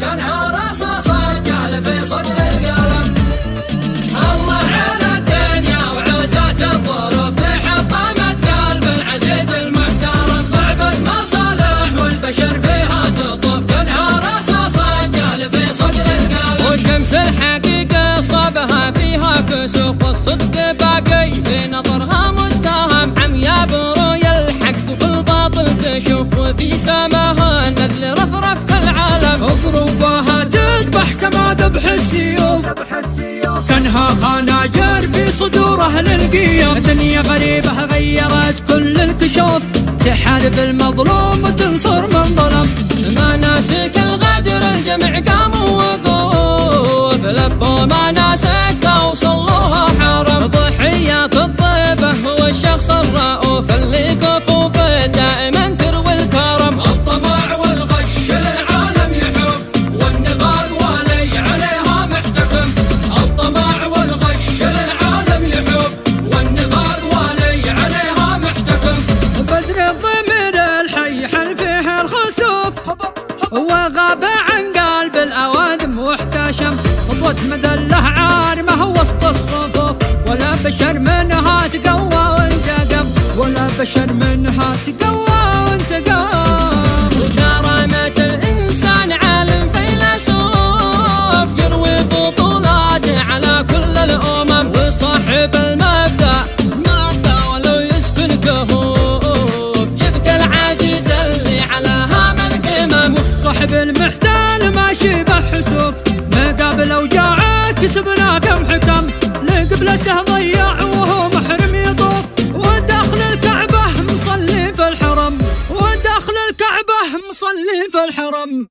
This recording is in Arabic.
كانها رصاص رجال في صدر القلم. الله على الدنيا وعزات الظروف لحطمت قلب العزيز المحترم. ضعف المصالح والبشر فيها تطوف كانها رصاص رجال في صدر القلم. والشمس الحقيقة صابها فيها كسوف والصدق باقي في نظرها متهم. عمياء برؤيا الحق والباطل تشوف وفي سماها النذل رفرف كالعالم. ظروفها تذبح كما ذبح السيوف كانها خناجر في صدور أهل القيم. الدنيا غريبة غيرت كل الكشوف تحارب المظلوم وتنصر من ظلم. مناسك الغدر الجميع قاموا وقوف لبوا مناسك وصلوها حرم. ضحيات الطيبة هو الشخص الرؤوف اللي كفوفه دائما تروي الكرم. الطمع والغش للعالم يحب والنفاق ولي عليها محتكم. الطمع والغش للعالم يحب والنفاق ولي عليها محتكم. بدر الضمير الحي حل فيه الخسوف وغاب عن قلب الأوادم واحتشم. صبوة مذلة عارمة وسط الصفوف ولا بشر منها تقوى وانتقم. ولا بشر منها تقوى وانتقم. وكرامة الإنسان عالم فيلسوف يروي بطولاته على كل الأمم. وصاحب المبدأ ولو يسكن كهوف يبقى العزيز اللي على هام القمم. والصاحب المحتال ماشي بحسوف مقابل اوجاعه كسبنا كم حكم. لقبلته ضيع وهو محرم يطوف وداخل الكعبة مصلي في الحرم. وداخل الكعبة مصلي في الحرم.